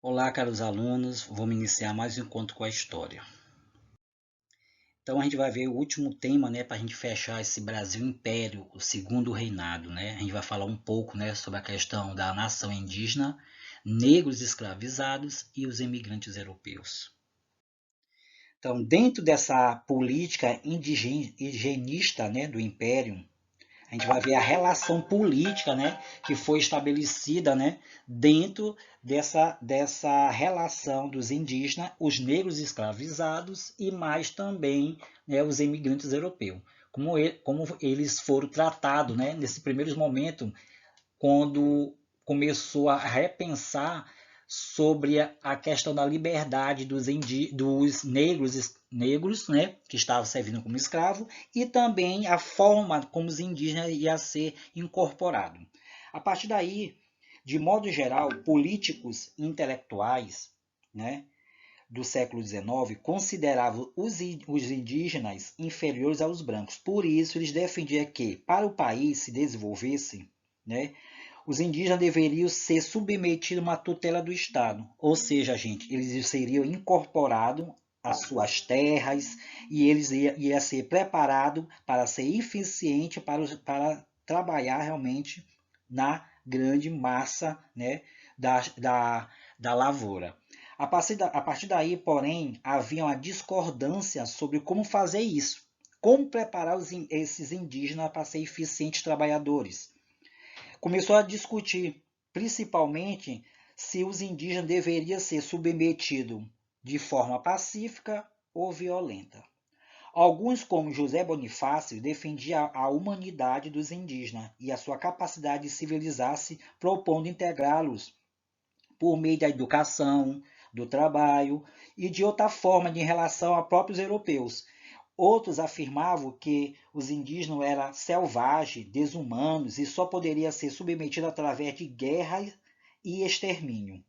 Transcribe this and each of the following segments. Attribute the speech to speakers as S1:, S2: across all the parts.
S1: Olá, caros alunos, vamos iniciar mais um encontro com a história. Então a gente vai ver o último tema, para a gente fechar esse Brasil Império, o segundo reinado, A gente vai falar um pouco, sobre a questão da nação indígena, negros escravizados e os imigrantes europeus. Então, dentro dessa política indigenista, do Império, a gente vai ver a relação política, que foi estabelecida, dentro dessa relação dos indígenas, os negros escravizados e mais também, os imigrantes europeus. Como eles foram tratados, nesse primeiro momento, quando começou a repensar sobre a questão da liberdade dos negros, que estavam servindo como escravo, e também a forma como os indígenas iam ser incorporados. A partir daí, de modo geral, políticos e intelectuais, do século XIX consideravam os indígenas inferiores aos brancos. Por isso, eles defendiam que, para o país se desenvolvesse, os indígenas deveriam ser submetidos a uma tutela do Estado. Ou seja, gente, eles seriam incorporados às suas terras e eles iam ser preparados para ser eficiente para trabalhar realmente na grande massa, da lavoura. A partir daí, porém, havia uma discordância sobre como fazer isso. Como preparar esses indígenas para ser eficientes trabalhadores. Começou a discutir, principalmente, se os indígenas deveriam ser submetidos de forma pacífica ou violenta. Alguns, como José Bonifácio, defendiam a humanidade dos indígenas e a sua capacidade de civilizar-se, propondo integrá-los por meio da educação, do trabalho e de outra forma em relação a próprios europeus. Outros afirmavam que os indígenas eram selvagens, desumanos e só poderiam ser submetidos através de guerra e extermínio.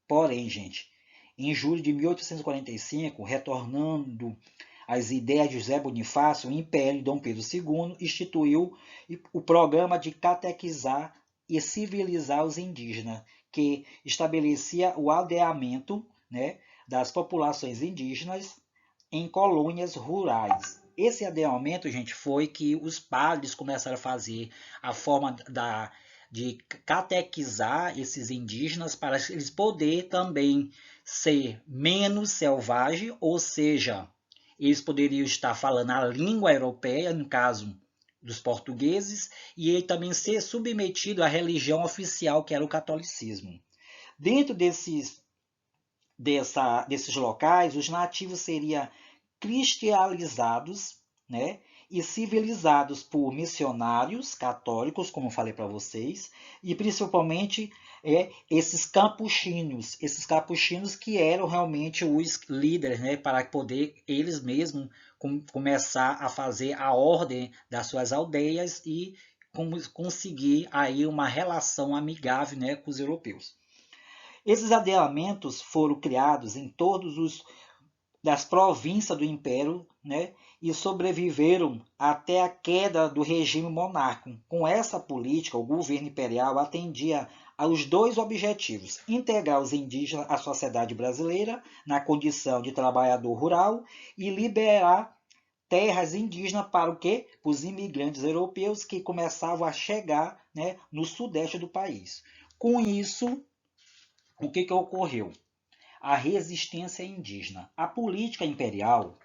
S1: Porém, gente, em julho de 1845, retornando às ideias de José Bonifácio, o Império de Dom Pedro II instituiu o programa de catequizar e civilizar os indígenas, que estabelecia o aldeamento, das populações indígenas em colônias rurais. Esse aldeamento, gente, foi que os padres começaram a fazer a forma de catequizar esses indígenas para eles poderem também ser menos selvagens, ou seja, eles poderiam estar falando a língua europeia, no caso dos portugueses, e ele também ser submetido à religião oficial, que era o catolicismo. Dentro desses locais, os nativos seriam cristianizados, e civilizados por missionários católicos, como eu falei para vocês, e principalmente esses capuchinhos que eram realmente os líderes, para poder eles mesmos começar a fazer a ordem das suas aldeias e conseguir aí uma relação amigável, com os europeus. Esses aldeamentos foram criados em todos os das províncias do Império, e sobreviveram até a queda do regime monárquico. Com essa política, o governo imperial atendia aos dois objetivos: integrar os indígenas à sociedade brasileira na condição de trabalhador rural e liberar terras indígenas para o quê? Para os imigrantes europeus que começavam a chegar, no sudeste do país. Com isso, o que ocorreu? A resistência indígena. A política imperial,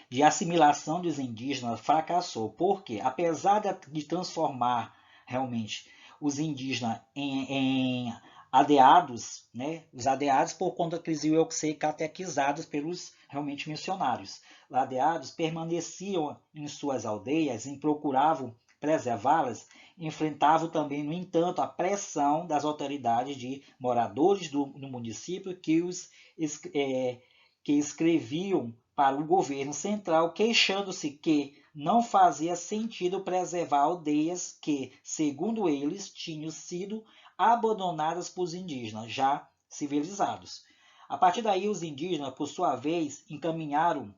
S1: de assimilação dos indígenas fracassou, porque apesar de transformar realmente os indígenas em aldeados, os aldeados por conta que eles iam ser catequizados pelos realmente missionários. Os aldeados permaneciam em suas aldeias e procuravam preservá-las, enfrentavam também, no entanto, a pressão das autoridades de moradores do município que escreviam para o governo central, queixando-se que não fazia sentido preservar aldeias que, segundo eles, tinham sido abandonadas por indígenas, já civilizados. A partir daí, os indígenas, por sua vez, encaminharam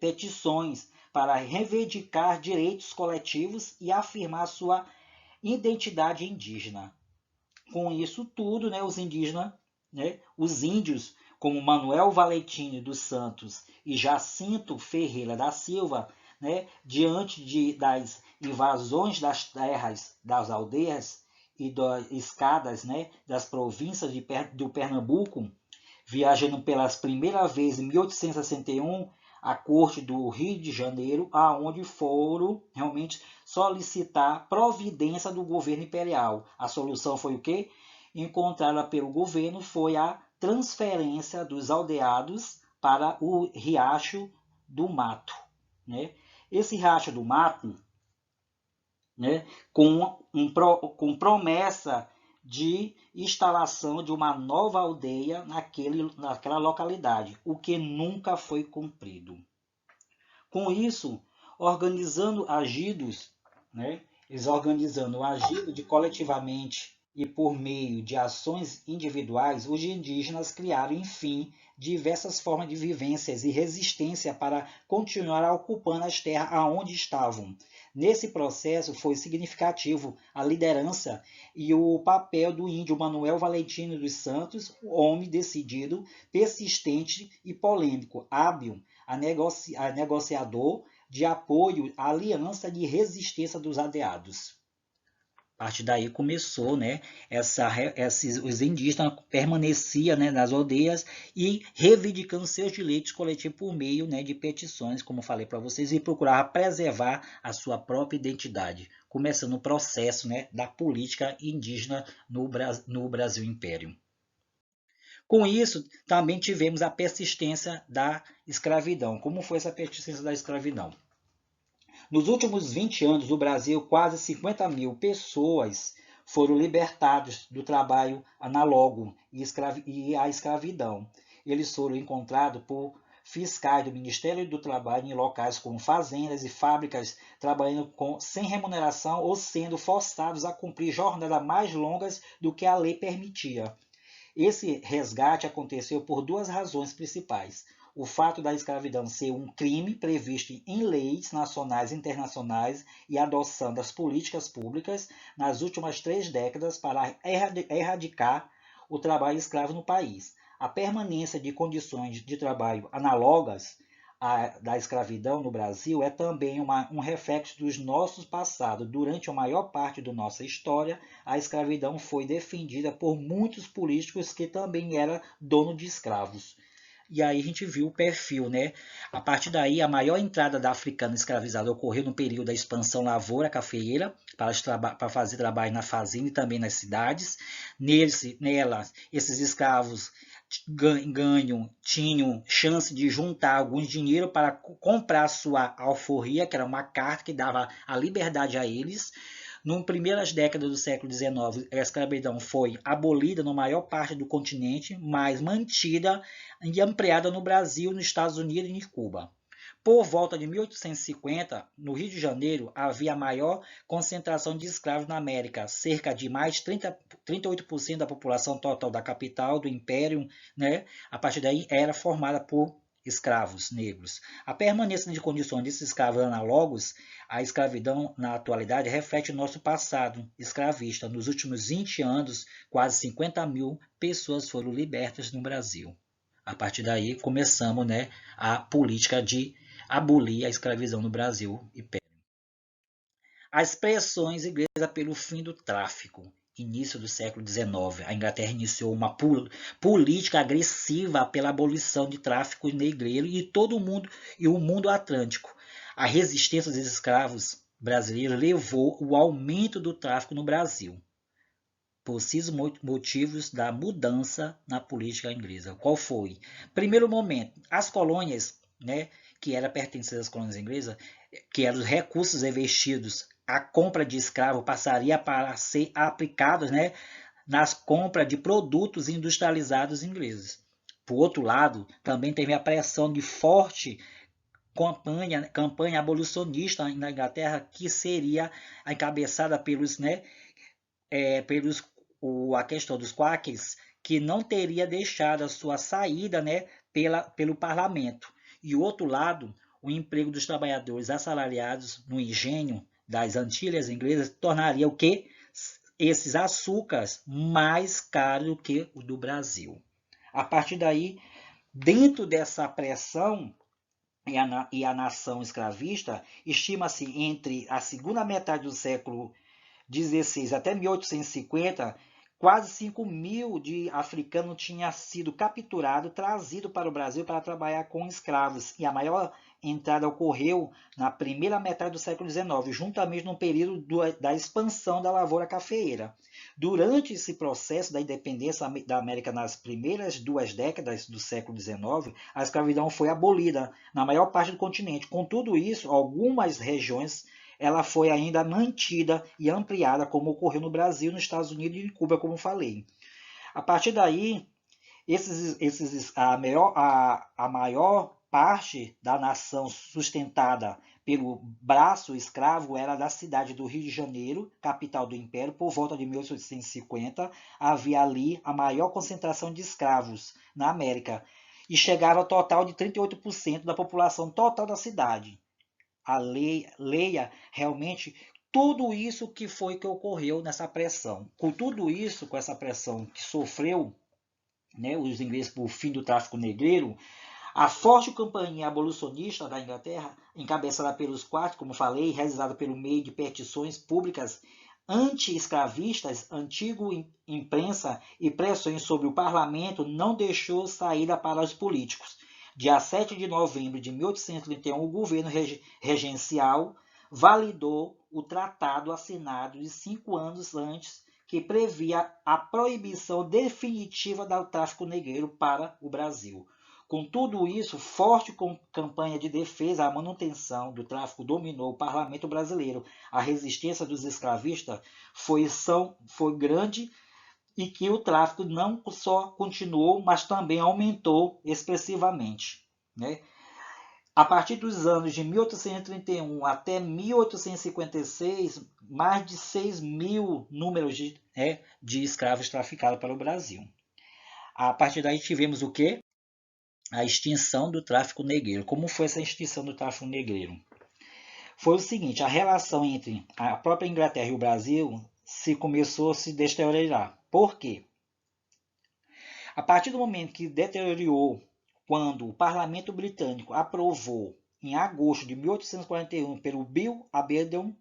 S1: petições para reivindicar direitos coletivos e afirmar sua identidade indígena. Com isso tudo, né, os indígenas, né, os índios, como Manuel Valentim dos Santos e Jacinto Ferreira da Silva, né, diante das invasões das terras das aldeias e das escadas, né, das províncias do Pernambuco, viajando pelas primeiras vezes em 1861 à corte do Rio de Janeiro, aonde foram realmente solicitar providência do governo imperial. A solução foi o quê? Encontrada pelo governo foi a transferência dos aldeados para o Riacho do Mato. Né? Esse Riacho do Mato, né, com promessa de instalação de uma nova aldeia naquela localidade, o que nunca foi cumprido. Com isso, organizando agidos, né, eles organizando agido de coletivamente e por meio de ações individuais, os indígenas criaram, enfim, diversas formas de vivências e resistência para continuar ocupando as terras aonde estavam. Nesse processo foi significativo a liderança e o papel do índio Manuel Valentino dos Santos, homem decidido, persistente e polêmico, hábil a negociador de apoio à aliança de resistência dos aldeados. A partir daí começou, né, os indígenas permaneciam, né, nas aldeias e reivindicando seus direitos coletivos por meio, né, de petições, como falei para vocês, e procurava preservar a sua própria identidade, começando o processo, né, da política indígena no Brasil Império. Com isso, também tivemos a persistência da escravidão. Como foi essa persistência da escravidão? Nos últimos 20 anos, no Brasil, quase 50 mil pessoas foram libertadas do trabalho análogo e a escravidão. Eles foram encontrados por fiscais do Ministério do Trabalho em locais como fazendas e fábricas, trabalhando sem remuneração ou sendo forçados a cumprir jornadas mais longas do que a lei permitia. Esse resgate aconteceu por duas razões principais. O fato da escravidão ser um crime previsto em leis nacionais e internacionais e a adoção das políticas públicas nas últimas 3 décadas para erradicar o trabalho escravo no país. A permanência de condições de trabalho análogas da escravidão no Brasil é também um reflexo dos nossos passados. Durante a maior parte da nossa história, a escravidão foi defendida por muitos políticos que também eram donos de escravos. E aí a gente viu o perfil, né? A partir daí, a maior entrada da africana escravizada ocorreu no período da expansão lavoura-cafeeira, para fazer trabalho na fazenda e também nas cidades. Nela, esses escravos tinham chance de juntar algum dinheiro para comprar sua alforria, que era uma carta que dava a liberdade a eles. Nas primeiras décadas do século XIX, a escravidão foi abolida na maior parte do continente, mas mantida e ampliada no Brasil, nos Estados Unidos e em Cuba. Por volta de 1850, no Rio de Janeiro, havia a maior concentração de escravos na América, cerca de mais de 38% da população total da capital do Império, né? A partir daí era formada por escravos negros. A permanência de condições desses escravos análogos à escravidão na atualidade reflete o nosso passado escravista. Nos últimos 20 anos, quase 50 mil pessoas foram libertas no Brasil. A partir daí começamos, né, a política de abolir a escravidão no Brasil Império. As pressões inglesas pelo fim do tráfico. Início do século XIX, a Inglaterra iniciou uma política agressiva pela abolição de tráfico negreiro e o mundo atlântico. A resistência dos escravos brasileiros levou ao aumento do tráfico no Brasil. Possíveis motivos da mudança na política inglesa. Qual foi? Primeiro momento, as colônias, né, que eram pertencentes às colônias inglesas, que eram os recursos investidos, a compra de escravo passaria para ser aplicados, né, nas compras de produtos industrializados ingleses. Por outro lado, também teve a pressão de forte campanha abolicionista na Inglaterra, que seria encabeçada pelos, né, a questão dos quakers, que não teria deixado a sua saída, né, pelo parlamento. E o outro lado, o emprego dos trabalhadores assalariados no engenho das Antilhas Inglesas tornaria o quê? esses açúcares mais caros do que o do Brasil. A partir daí, dentro dessa pressão e a nação escravista, estima-se entre a segunda metade do século XVI até 1850, quase 5.000 de africanos tinham sido capturados, trazidos para o Brasil para trabalhar com escravos. E a maior entrada ocorreu na primeira metade do século XIX, juntamente no período da expansão da lavoura cafeeira. Durante esse processo da independência da América nas primeiras 2 décadas do século XIX, a escravidão foi abolida na maior parte do continente. Com tudo isso, algumas regiões ela foi ainda mantida e ampliada, como ocorreu no Brasil, nos Estados Unidos e em Cuba, como falei. A partir daí, a maior parte da nação sustentada pelo braço escravo era da cidade do Rio de Janeiro, capital do Império. Por volta de 1850, havia ali a maior concentração de escravos na América e chegava ao total de 38% da população total da cidade. Leia realmente tudo isso que ocorreu nessa pressão. Com tudo isso, com essa pressão que sofreu, né, os ingleses por fim do tráfico negreiro, a forte campanha abolicionista da Inglaterra, encabeçada pelos quatro, como falei, realizada pelo meio de petições públicas anti-escravistas, antiga imprensa e pressões sobre o parlamento, não deixou saída para os políticos. Dia 7 de novembro de 1831, o governo regencial validou o tratado assinado de 5 anos antes, que previa a proibição definitiva do tráfico negreiro para o Brasil. Com tudo isso, forte campanha de defesa à manutenção do tráfico dominou o parlamento brasileiro. A resistência dos escravistas foi grande e que o tráfico não só continuou, mas também aumentou expressivamente. Né? A partir dos anos de 1831 até 1856, mais de 6.000 números de escravos traficados para o Brasil. A partir daí tivemos o quê? A extinção do tráfico negreiro. Como foi essa extinção do tráfico negreiro? Foi o seguinte, a relação entre a própria Inglaterra e o Brasil começou a se deteriorar. Por quê? A partir do momento que deteriorou, quando o parlamento britânico aprovou, em agosto de 1841, pelo Bill Aberdeen,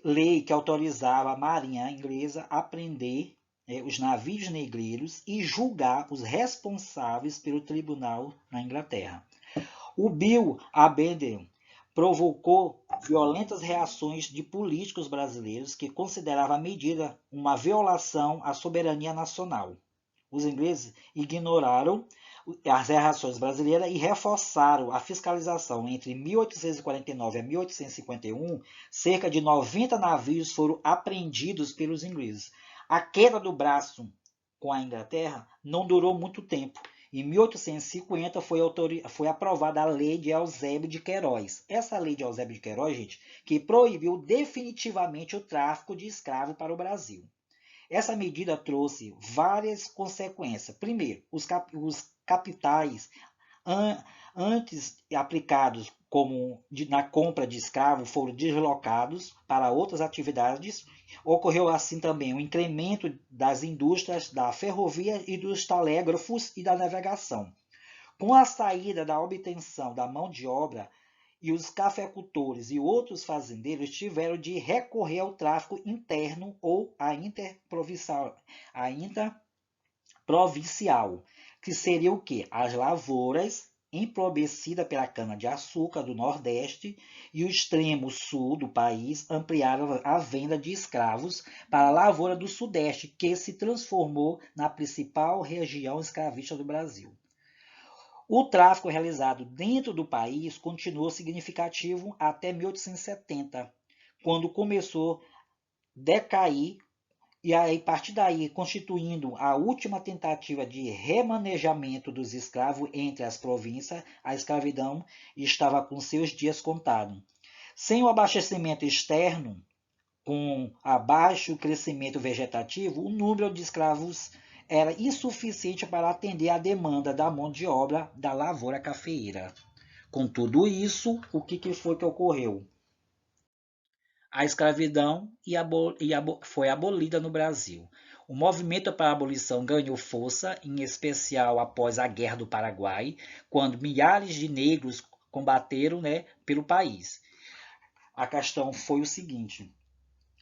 S1: lei que autorizava a marinha inglesa a prender os navios negreiros e julgar os responsáveis pelo tribunal na Inglaterra. O Bill Aberdeen provocou violentas reações de políticos brasileiros que consideravam a medida uma violação à soberania nacional. Os ingleses ignoraram as reações brasileiras e reforçaram a fiscalização. Entre 1849 e 1851, cerca de 90 navios foram apreendidos pelos ingleses. A queda do braço com a Inglaterra não durou muito tempo. Em 1850 foi aprovada a Lei de Eusébio de Queiroz. Essa Lei de Eusébio de Queiroz, gente, que proibiu definitivamente o tráfico de escravos para o Brasil. Essa medida trouxe várias consequências. Primeiro, os capitais antes aplicados como na compra de escravos foram deslocados para outras atividades. Ocorreu assim também o incremento das indústrias da ferrovia e dos telégrafos e da navegação. Com a saída da obtenção da mão de obra, e os cafeicultores e outros fazendeiros tiveram de recorrer ao tráfico interno ou à interprovincial, que seria o quê? As lavouras empobrecidas pela cana-de-açúcar do Nordeste e o extremo sul do país ampliaram a venda de escravos para a lavoura do Sudeste, que se transformou na principal região escravista do Brasil. O tráfico realizado dentro do país continuou significativo até 1870, quando começou a decair e aí, a partir daí, constituindo a última tentativa de remanejamento dos escravos entre as províncias, a escravidão estava com seus dias contados. Sem o abastecimento externo, com abaixo crescimento vegetativo, o número de escravos era insuficiente para atender à demanda da mão de obra da lavoura cafeeira. Com tudo isso, o que foi que ocorreu? a escravidão foi abolida no Brasil. O movimento para a abolição ganhou força, em especial após a Guerra do Paraguai, quando milhares de negros combateram, né, pelo país. A questão foi o seguinte: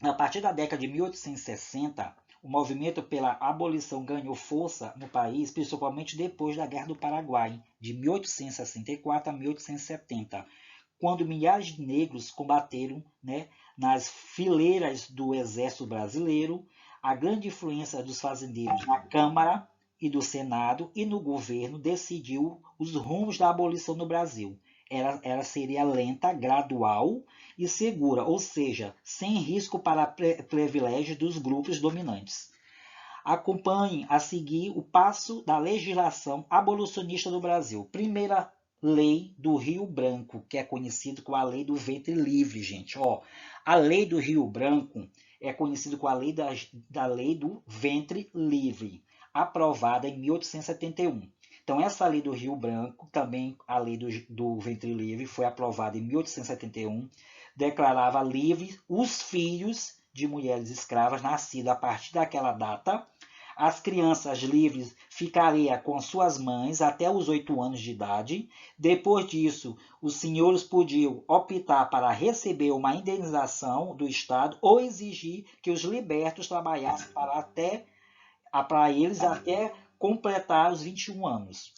S1: a partir da década de 1860, o movimento pela abolição ganhou força no país, principalmente depois da Guerra do Paraguai, de 1864 a 1870, quando milhares de negros combateram, né, nas fileiras do Exército Brasileiro. A grande influência dos fazendeiros na Câmara e do Senado e no governo decidiu os rumos da abolição no Brasil. Ela seria lenta, gradual e segura, ou seja, sem risco para privilégios dos grupos dominantes. Acompanhe a seguir o passo da legislação abolicionista do Brasil. Primeira lei do Rio Branco, que é conhecido como a lei do ventre livre, gente. Ó, a lei do Rio Branco é conhecida como a lei da lei do ventre livre, aprovada em 1871. Então, essa lei do Rio Branco, também a lei do ventre livre, foi aprovada em 1871, declarava livres os filhos de mulheres escravas nascidos a partir daquela data. As crianças livres ficariam com suas mães até os 8 anos de idade. Depois disso, os senhores podiam optar para receber uma indenização do Estado ou exigir que os libertos trabalhassem para eles até completar os 21 anos.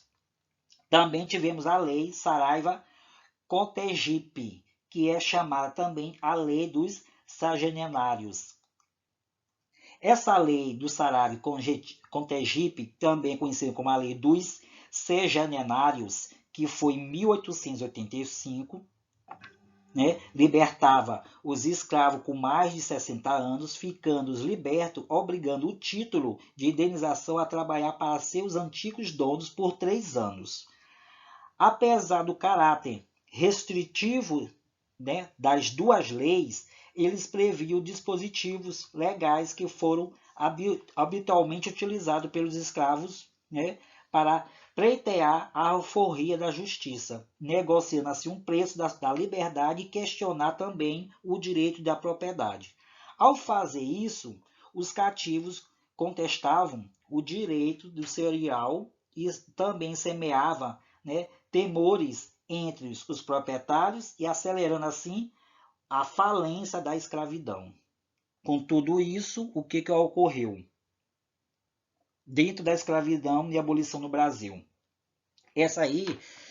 S1: Também tivemos a Lei Saraiva-Cotegipe, que é chamada também a Lei dos Sexagenários. Essa lei do Saraiva-Cotegipe, também conhecida como a Lei dos Sexagenários, que foi em 1885, né, libertava os escravos com mais de 60 anos, ficando os libertos, obrigando o título de indenização a trabalhar para seus antigos donos por 3 anos. Apesar do caráter restritivo, né, das duas leis, eles previam dispositivos legais que foram habitualmente utilizados pelos escravos, né, para pleitear a alforria da justiça, negociando assim um preço da liberdade e questionar também o direito da propriedade. Ao fazer isso, os cativos contestavam o direito do senhorial e também semeava, né, temores entre os proprietários e acelerando assim a falência da escravidão. Com tudo isso, o que ocorreu dentro da escravidão e abolição no Brasil?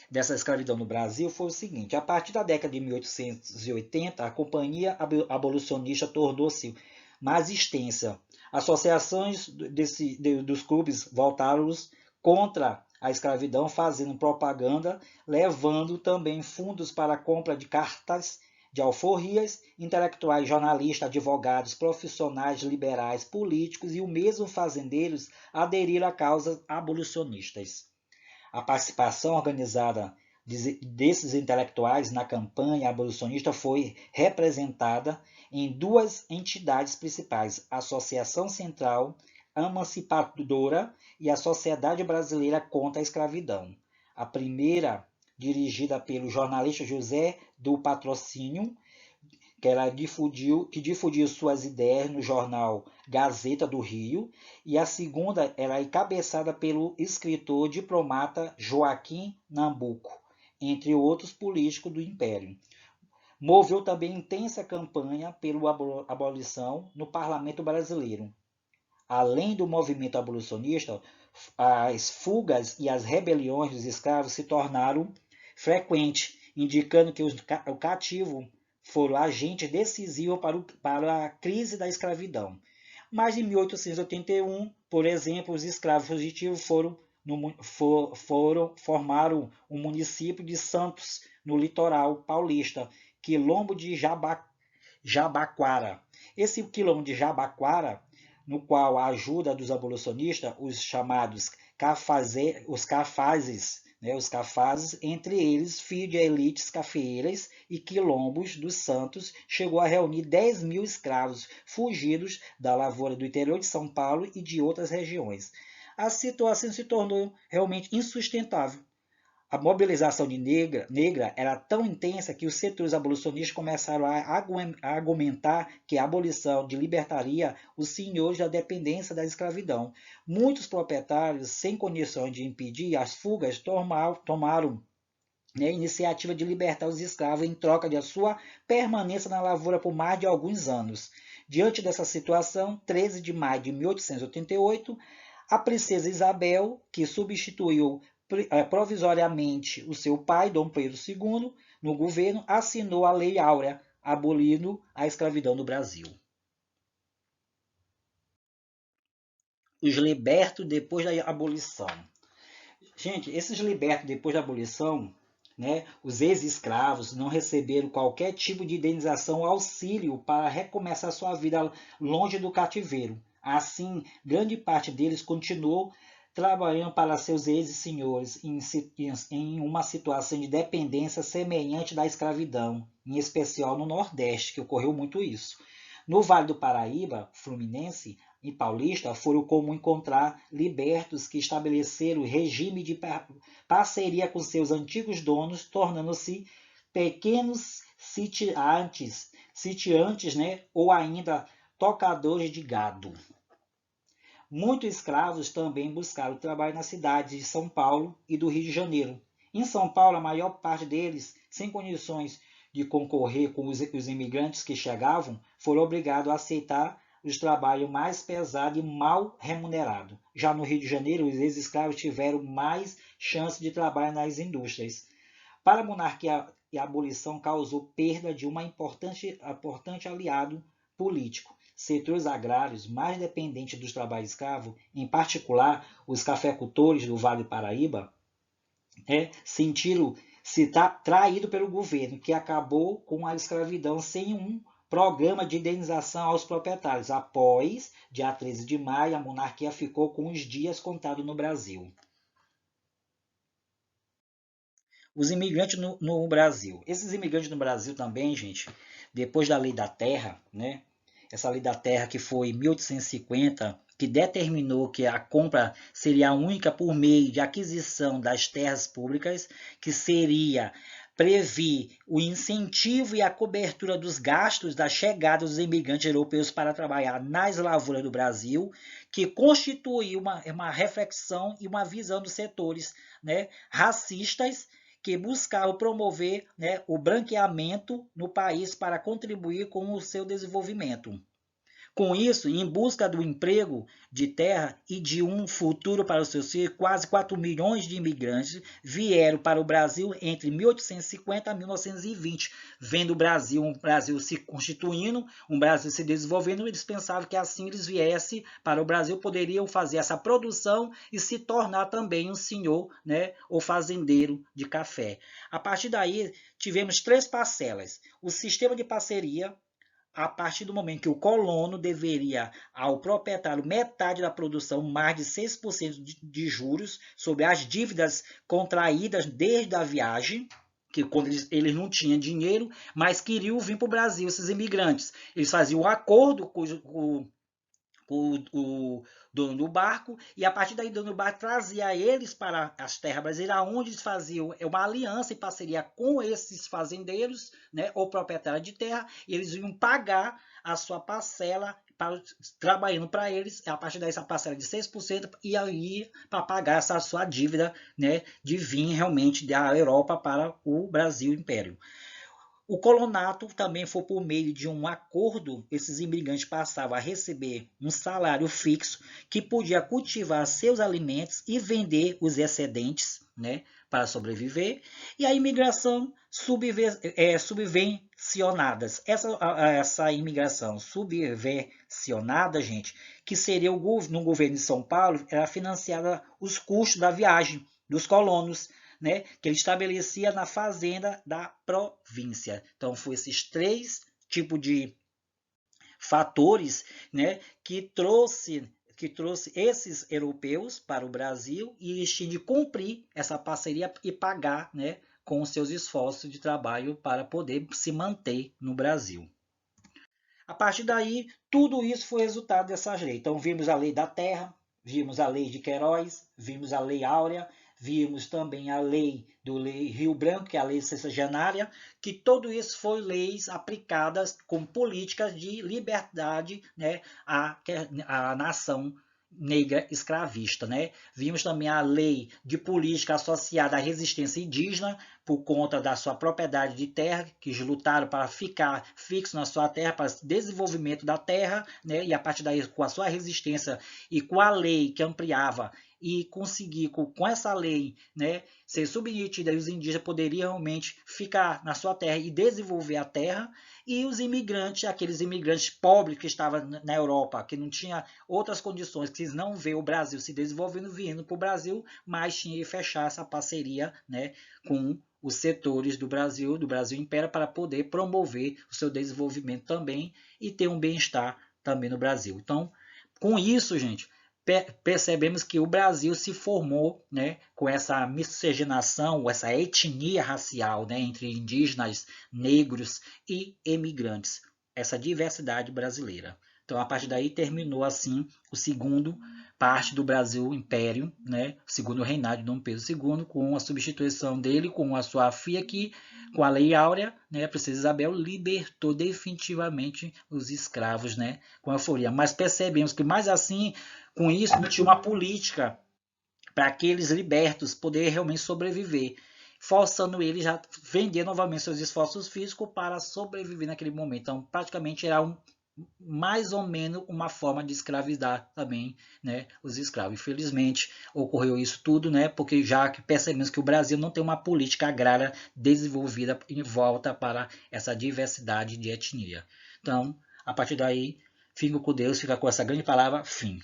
S1: Dessa escravidão no Brasil, foi o seguinte: a partir da década de 1880, a companhia abolicionista tornou-se mais extensa. Associações dos clubes voltaram-os contra a escravidão, fazendo propaganda, levando também fundos para a compra de cartas de alforrias. Intelectuais, jornalistas, advogados, profissionais liberais, políticos e o mesmo fazendeiros aderiram a causas abolicionistas. A participação organizada desses intelectuais na campanha abolicionista foi representada em duas entidades principais: a Associação Central Emancipadora e a Sociedade Brasileira contra a Escravidão. A primeira, dirigida pelo jornalista José do Patrocínio, que difundiu suas ideias no jornal Gazeta do Rio, e a segunda era encabeçada pelo escritor diplomata Joaquim Nabuco, entre outros políticos do Império. Moveu também intensa campanha pela abolição no Parlamento Brasileiro. Além do movimento abolicionista, as fugas e as rebeliões dos escravos se tornaram frequentes, indicando que o cativo foram agentes decisivos para a crise da escravidão. Mas em 1881, por exemplo, os escravos fugitivos formaram o município de Santos, no litoral paulista, quilombo de Jabaquara. Esse quilombo de Jabaquara, no qual a ajuda dos abolicionistas, os chamados os cafazes, entre eles filhos de elites cafeeiras e quilombos dos Santos, chegou a reunir 10 mil escravos fugidos da lavoura do interior de São Paulo e de outras regiões. A situação se tornou realmente insustentável. A mobilização negra era tão intensa que os setores abolicionistas começaram a argumentar que a abolição libertaria os senhores da dependência da escravidão. Muitos proprietários, sem condições de impedir as fugas, tomaram a iniciativa de libertar os escravos em troca de sua permanência na lavoura por mais de alguns anos. Diante dessa situação, 13 de maio de 1888, a princesa Isabel, que substituiu provisoriamente o seu pai, Dom Pedro II, no governo, assinou a Lei Áurea, abolindo a escravidão no Brasil. Os libertos depois da abolição. Gente, esses libertos depois da abolição, né, os ex-escravos não receberam qualquer tipo de indenização ou auxílio para recomeçar sua vida longe do cativeiro. Assim, grande parte deles continuou trabalhando para seus ex-senhores em uma situação de dependência semelhante da escravidão, em especial no Nordeste, que ocorreu muito isso. No Vale do Paraíba, Fluminense e Paulista, foram comum encontrar libertos que estabeleceram regime de parceria com seus antigos donos, tornando-se pequenos sitiantes, né, ou ainda tocadores de gado. Muitos escravos também buscaram trabalho nas cidades de São Paulo e do Rio de Janeiro. Em São Paulo, a maior parte deles, sem condições de concorrer com os imigrantes que chegavam, foram obrigados a aceitar os trabalhos mais pesados e mal remunerados. Já no Rio de Janeiro, os ex-escravos tiveram mais chance de trabalhar nas indústrias. Para a monarquia, a abolição causou perda de um importante aliado político. Setores agrários mais dependentes dos trabalhos escravos, em particular os cafeicultores do Vale do Paraíba, sentiram-se traídos pelo governo, que acabou com a escravidão sem um programa de indenização aos proprietários. Após, dia 13 de maio, a monarquia ficou com os dias contados no Brasil. Os imigrantes no Brasil. Esses imigrantes no Brasil também, gente, depois da Lei da Terra, né? Essa Lei da Terra que foi em 1850, que determinou que a compra seria única por meio de aquisição das terras públicas, que seria prever o incentivo e a cobertura dos gastos da chegada dos imigrantes europeus para trabalhar nas lavouras do Brasil, que constituiu uma reflexão e uma visão dos setores, né, racistas, que buscavam promover, né, o branqueamento no país para contribuir com o seu desenvolvimento. Com isso, em busca do emprego de terra e de um futuro para os seus filhos, quase 4 milhões de imigrantes vieram para o Brasil entre 1850 e 1920. Vendo um Brasil se constituindo, um Brasil se desenvolvendo, eles pensavam que assim eles viessem para o Brasil, poderiam fazer essa produção e se tornar também um senhor, né, ou fazendeiro de café. A partir daí, tivemos 3 parcelas. O sistema de parceria, a partir do momento que o colono deveria ao proprietário metade da produção, mais de 6% de juros sobre as dívidas contraídas desde a viagem, que quando eles não tinham dinheiro, mas queriam vir para o Brasil, esses imigrantes. Eles faziam um acordo com o dono do barco, e a partir daí o dono do barco trazia eles para as terras brasileiras, onde eles faziam uma aliança e parceria com esses fazendeiros, né, ou proprietários de terra, e eles iam pagar a sua parcela trabalhando para eles, a partir dessa parcela de 6%, e aí para pagar essa sua dívida, né, de vir realmente da Europa para o Brasil Império. O colonato também foi por meio de um acordo, esses imigrantes passavam a receber um salário fixo que podia cultivar seus alimentos e vender os excedentes, né, para sobreviver, e a imigração subvencionada. Essa imigração subvencionada, gente, que seria no governo de São Paulo, era financiada os custos da viagem dos colonos, né, que ele estabelecia na fazenda da província. Então, foi esses 3 tipos de fatores, né, que trouxe esses europeus para o Brasil, e eles tinham de cumprir essa parceria e pagar, né, com os seus esforços de trabalho para poder se manter no Brasil. A partir daí, tudo isso foi resultado dessas leis. Então, vimos a Lei da Terra, vimos a Lei de Queiroz, vimos a Lei Áurea, Vimos também a lei do Rio Branco, que é a lei sexagenária, que tudo isso foi leis aplicadas com políticas de liberdade, né, à nação negra escravista, né? Vimos também a lei de política associada à resistência indígena, por conta da sua propriedade de terra, que lutaram para ficar fixo na sua terra, para o desenvolvimento da terra, né? E a partir daí, com a sua resistência e com a lei que ampliava e conseguir, com essa lei, né, ser submetida, e os indígenas poderiam realmente ficar na sua terra e desenvolver a terra, e os imigrantes, aqueles imigrantes pobres que estavam na Europa, que não tinha outras condições, que não vê o Brasil se desenvolvendo, vindo para o Brasil, mas tinha que fechar essa parceria, né, com os setores do Brasil Império, para poder promover o seu desenvolvimento também e ter um bem-estar também no Brasil. Então, com isso, gente, percebemos que o Brasil se formou, né, com essa miscigenação, essa etnia racial, né, entre indígenas, negros e emigrantes, essa diversidade brasileira. Então, a partir daí terminou assim o segundo parte do Brasil Império, né, o segundo reinado de Dom Pedro II, com a substituição dele, com a sua filha que, com a Lei Áurea, né, a princesa Isabel libertou definitivamente os escravos, né, com a euforia. Mas percebemos que mais assim, com isso, não tinha uma política para aqueles libertos poderem realmente sobreviver, forçando eles a vender novamente seus esforços físicos para sobreviver naquele momento. Então, praticamente era mais ou menos uma forma de escravizar também, né, os escravos. Infelizmente, ocorreu isso tudo, né, porque já que percebemos que o Brasil não tem uma política agrária desenvolvida em volta para essa diversidade de etnia. Então, a partir daí, fico com Deus, fica com essa grande palavra, fim.